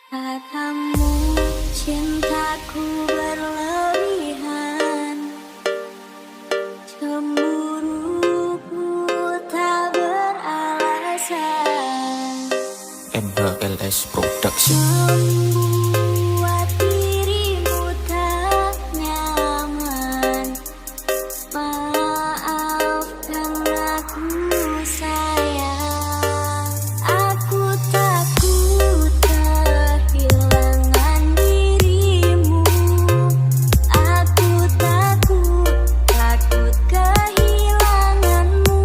Katamu cintaku berlebihan, cemburuku tak beralasan. MHLS Production. Membuat dirimu tak nyaman. Maafkan aku sayang. Aku takut kehilangan dirimu. Aku takut kehilanganmu.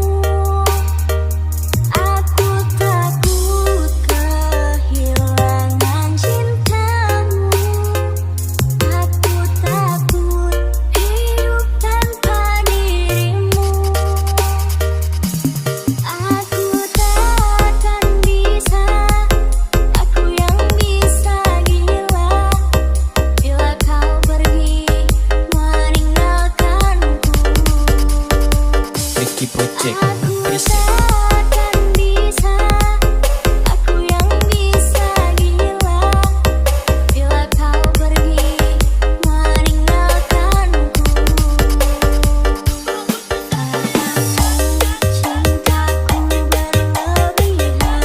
Aku takut kehilangan cintamu. Aku takut hidup tanpa dirimu. Aku takkan bisa, aku yang bisa gila bila kau pergi meninggalkanku. Ricky Project Aku Present. takkan bisa, aku yang bisa gila bila kau pergi meninggalkanku. Cintaku berlebihan,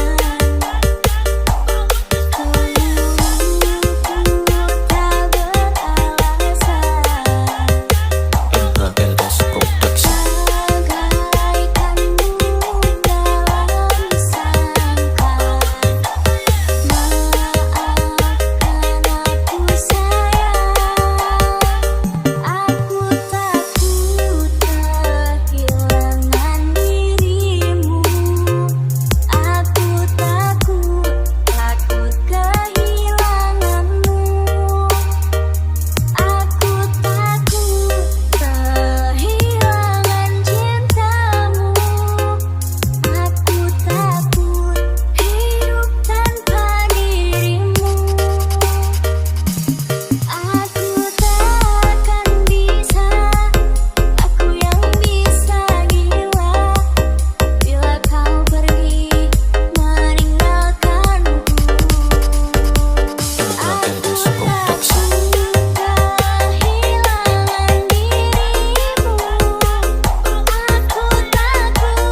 tak beralasan. MHLS Production. Bagaikan dalam sangkar. Maafkan aku sayang. Aku takut kehilangan dirimu. Aku takut kehilanganmu. Aku takut kehilangan cintamu. Aku takut hidup tanpa dirimu. Aku takkan bisa, aku yang bisa gila bila kau pergi meninggalkanku. MHLS Production. Kehilangan dirimu. Aku takut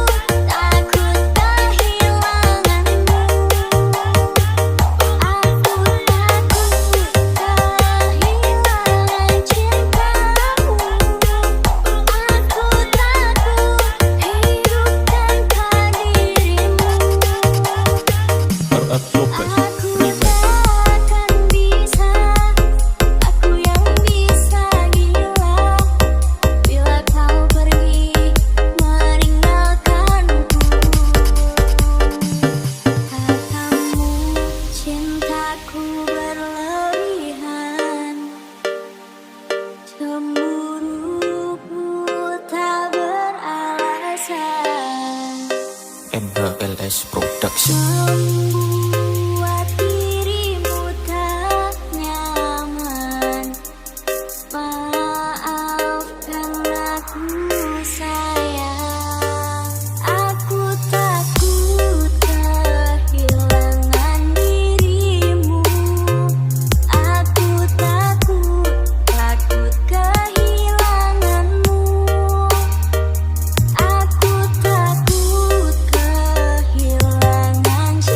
kehilanganmu. Aku takut kehilangan cintamu. Aku takut hidup tanpa dirimu. RF Global Aku Remix. takkan bisa, aku yang bisa gila bila kau pergi meninggalkanku. Katamu cintaku berlebihan, cemburuku tak beralasan. MHLS Production. Membuat dirimu tak nyaman. Maafkan aku sayang. Aku takut kehilangan dirimu. Aku takut kehilanganmu. Aku takut kehilangan cintamu.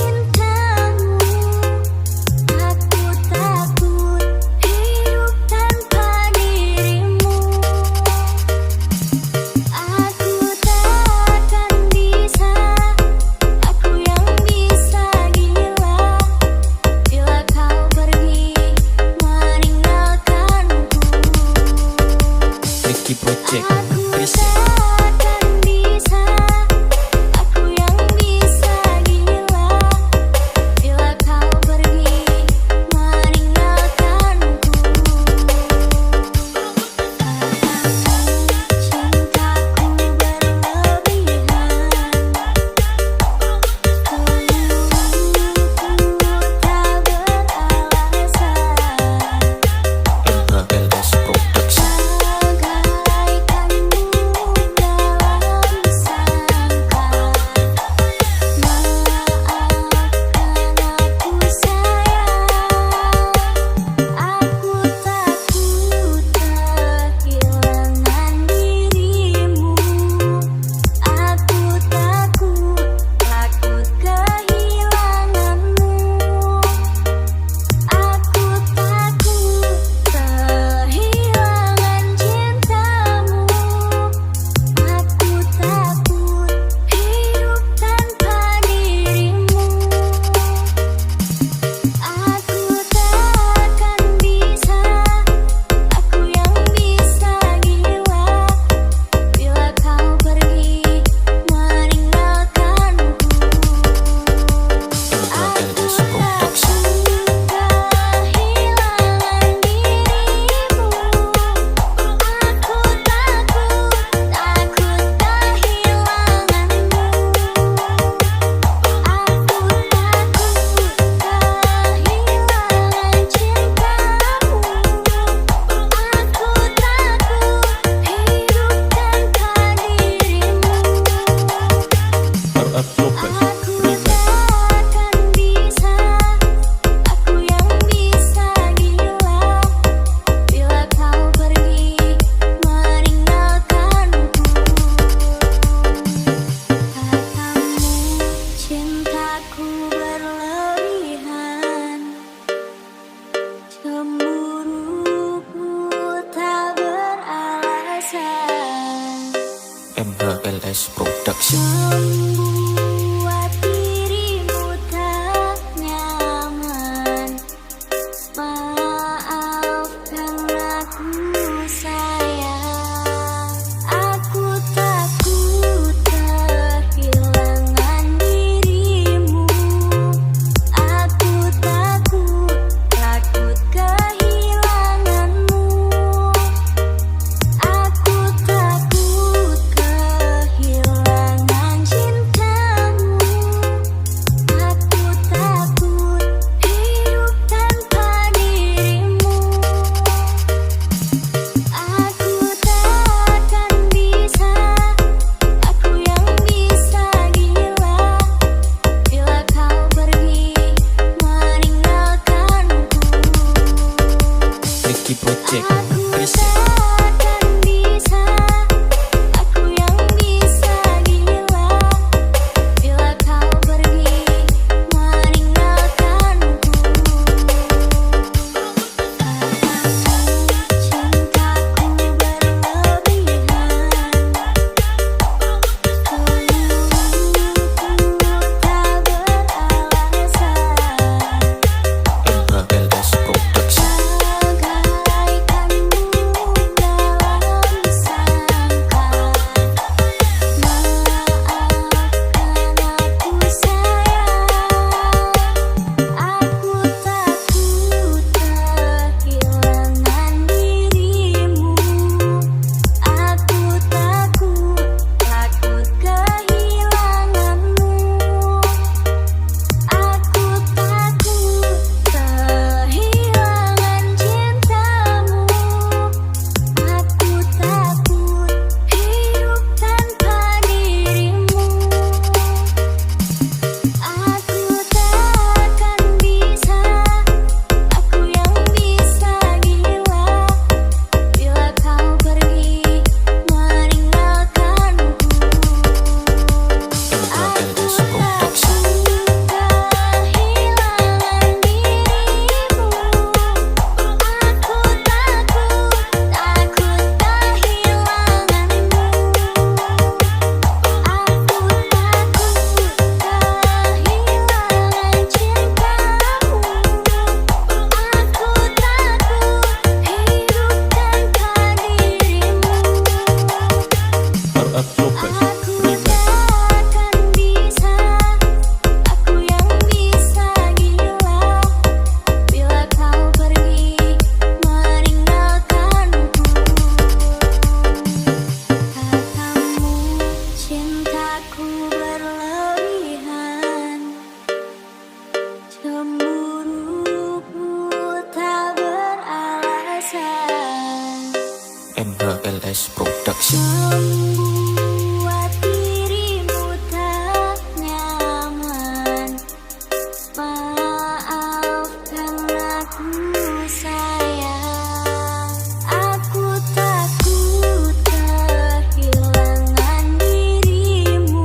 MHLS Production. Membuat dirimu tak nyaman. Maafkan aku sayang. Aku takut kehilangan dirimu. Aku takut kehilanganmu. Aku takut kehilangan cintamu. Aku takut hidup tanpa dirimu. Aku takkan bisa, aku yang bisa gila bila kau pergi meninggalkanku. Ricky Project Aku Present. takkan bisa, aku yang bisa gila bila kau pergi meninggalkanku. Cintaku berlebihan, tak beralasan. MHLS Production. Bagaikan dalam sangka. Maafkan aku sayang. Aku takut kehilangan dirimu. Aku takut kehilanganmu. Aku takut kehilangan cintamu. Aku takut hidup tanpa dirimu. Aku takkan bisa, aku yang bisa gila bila kau pergi meninggalkanku. MHLS Production. Kehilangan dirimu. Aku takut kehilanganmu. Aku takut kehilangan cintamu. Aku takut hidup tanpa dirimu. RF Global Aku Remix. takkan bisa, aku yang bisa gila bila kau pergi meninggalkanku. Katamu cintaku berlebihan, cemburuku tak beralasan. MHLS Production. Membuat dirimu tak nyaman. Maafkan aku sayang. Aku takut kehilangan dirimu.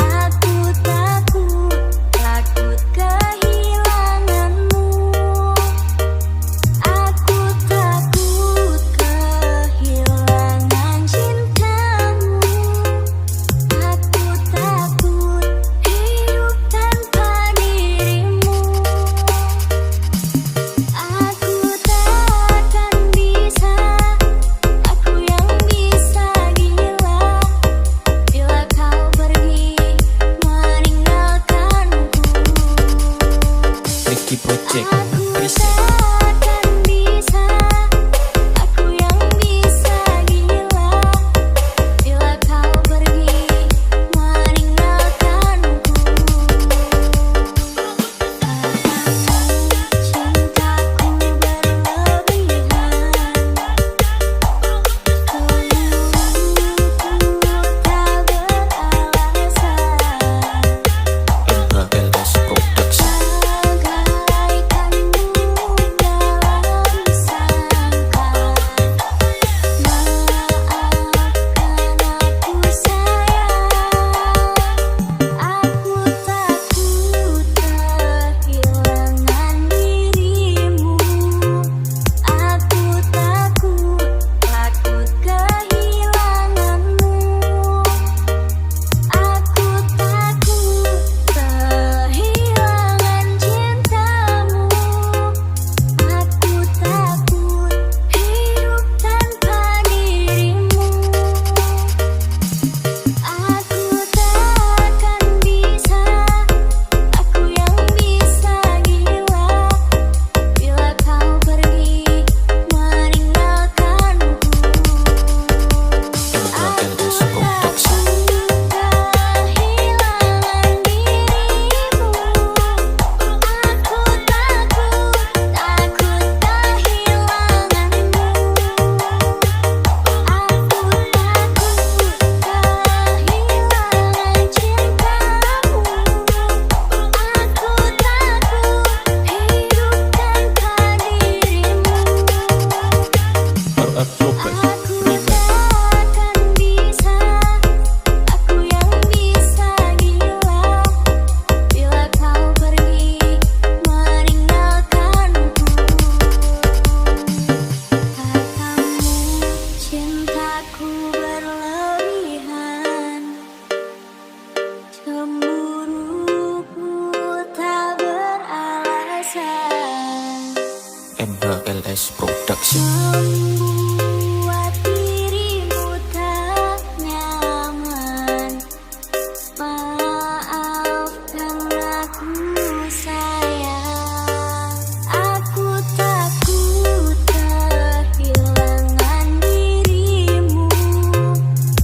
Aku takut kehilanganmu. Aku takut kehilangan cintamu. Aku takut hidup tanpa dirimu. Aku takkan bisa, aku yang bisa gila bila kau pergi meninggalkanku. Ricky Project Aku Present. takkan bisa, aku yang bisa gila bila kau pergi meninggalkanku. Cintaku berlebihan, tak beralasan. MHLS Production. Bagaikan alasan NHLS Production. membuat dirimu tak nyaman. Maafkan aku sayang, aku takut kehilangan dirimu.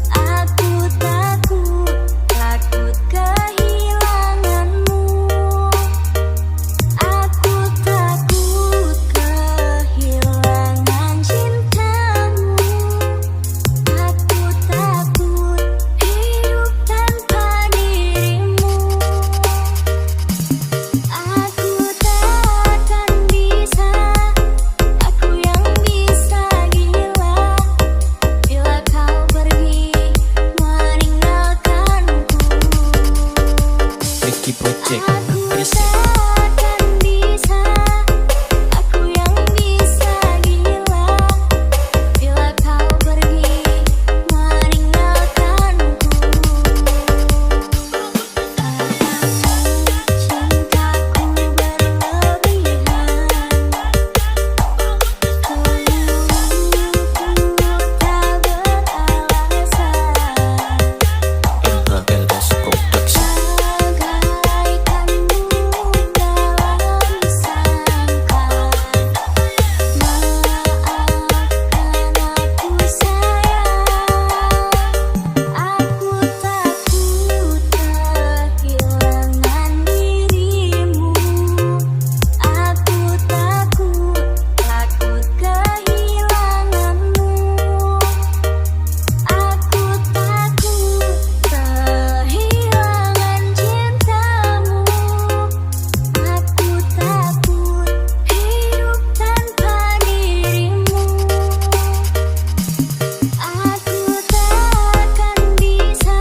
Aku takut kehilanganmu. Aku takut kehilangan cintamu. Aku takut hidup tanpa dirimu. Aku takkan bisa, aku yang bisa gila bila kau pergi meninggalkanku. Ricky Project Aku Present. takkan bisa, aku yang bisa gila bila kau pergi meninggalkanku. Cintaku berlebihan, tak beralasan. NHLS Production. Bagaikan dalam sangkar, maafkan aku sayang, aku takut kehilangan dirimu. Aku takut kehilanganmu. Aku takut kehilangan cintamu. Aku takut hidup tanpa dirimu. Aku takkan bisa,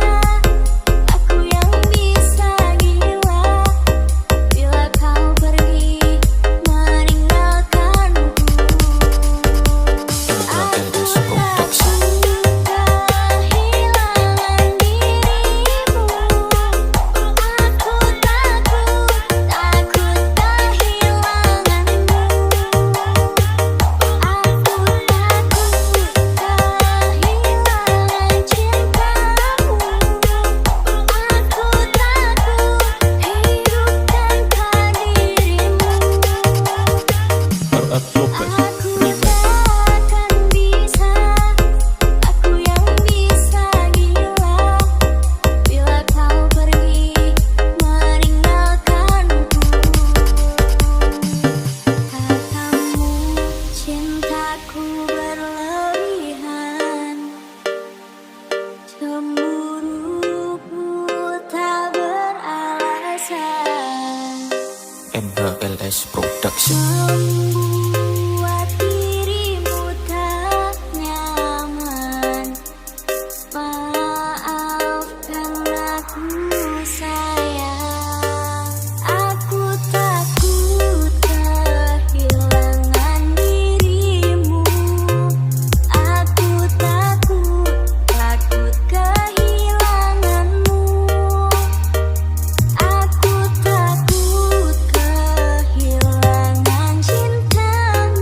aku yang bisa gila bila kau pergi meninggalkanku. NHLS Production. Kehilangan dirimu. Aku takut kehilanganmu. Aku takut kehilangan cintamu. Aku takut hidup tanpa dirimu. RF Lopez Aku Remix. takkan bisa, aku yang bisa gila bila kau pergi meninggalkanku. Katamu cintaku berlebihan, cemburuku tak beralasan. NHLS Production. Membuat dirimu tak nyaman. Maafkan aku sayang, aku takut kehilangan dirimu. Aku takut kehilanganmu. Aku takut kehilangan cintamu.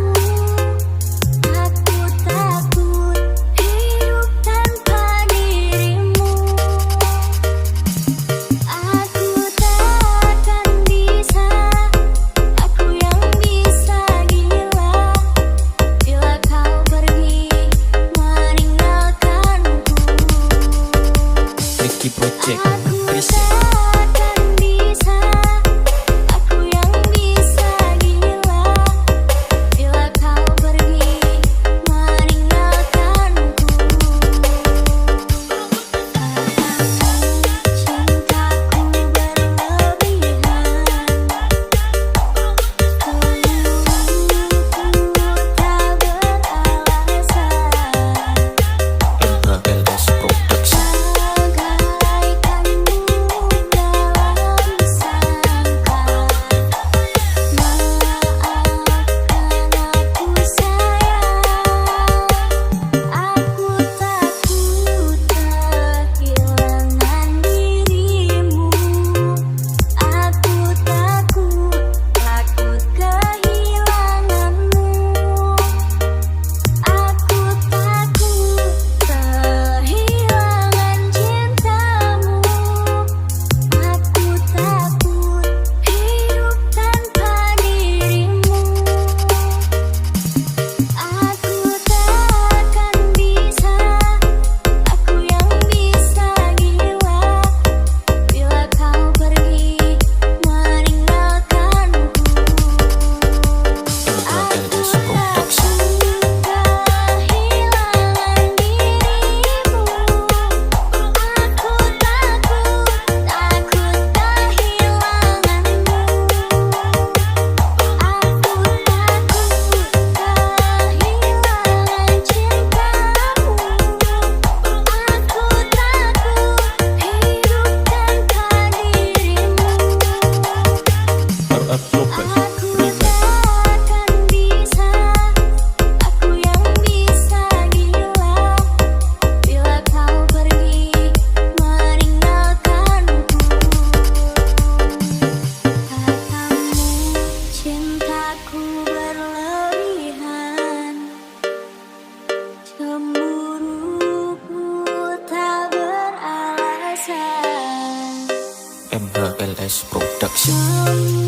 Production.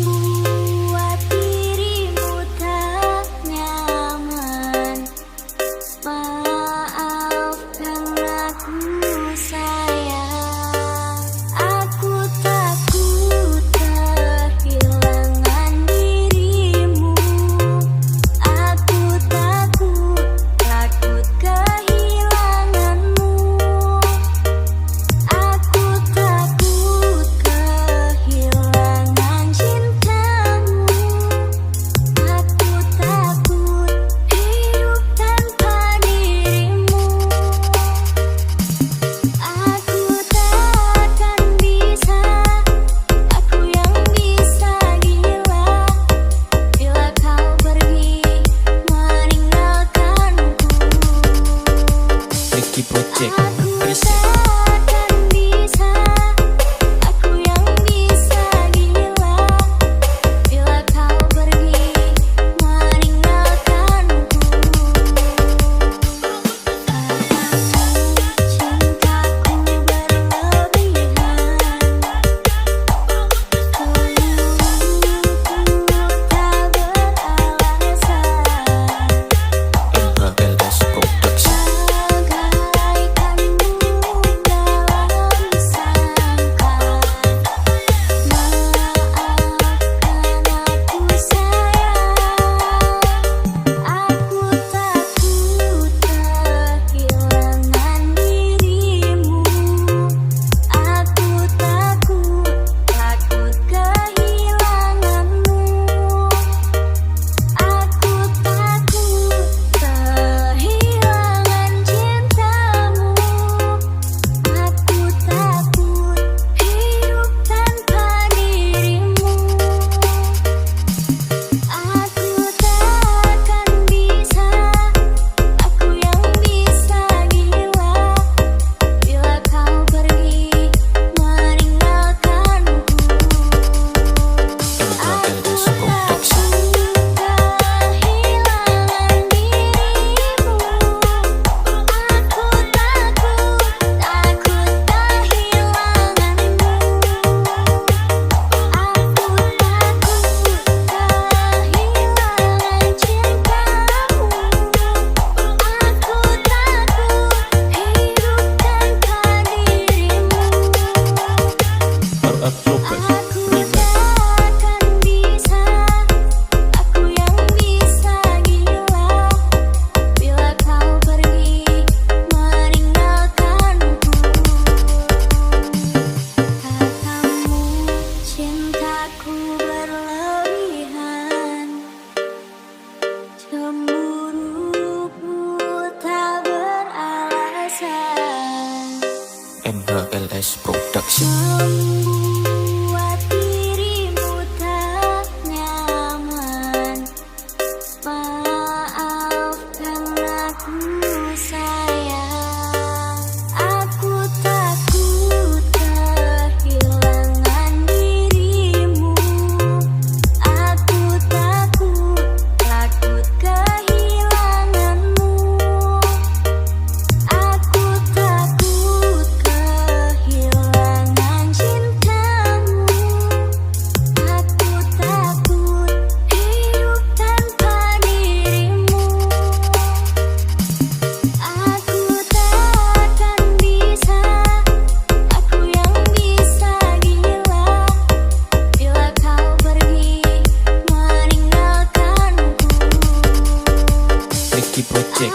Membuat dirimu tak nyaman. Maafkan aku sayang. Aku takut kehilangan dirimu. Aku takut kehilanganmu. Aku takut kehilangan cintamu. Aku takut hidup tanpa dirimu. Aku takkan bisa, aku yang bisa gila bila kau pergi meninggalkanku. Ricky Project Aku Present. takkan bisa, aku yang bisa gila bila kau pergi meninggalkanku. Cintaku berlebihan, tak beralasan. MHLS Production. Bagaikan burung dalam sangkar. Maafkan aku sayang. Aku takut kehilangan dirimu. Aku takut kehilanganmu. Aku takut kehilangan cintamu. Aku takut hidup tanpa dirimu. Aku takkan bisa, aku yang bisa gila bila kau pergi meninggalkanku. MHLS Production. Kehilangan dirimu. Aku takut kehilanganmu. Aku takut kehilangan cintamu. Aku takut hidup tanpa dirimu. RF Global Aku Remix. takkan bisa, aku yang bisa gila bila kau pergi meninggalkanku. Katamu cintaku berlebihan, cemburuku tak beralasan. MHLS Production. Membuat dirimu tak nyaman. Maafkan aku sayang. Aku takut kehilangan dirimu. Aku takut kehilanganmu. Aku takut kehilangan cintamu. Aku takut hidup tanpa dirimu. Aku takkan bisa, aku yang bisa gila bila kau pergi meninggalkanku. Ricky Project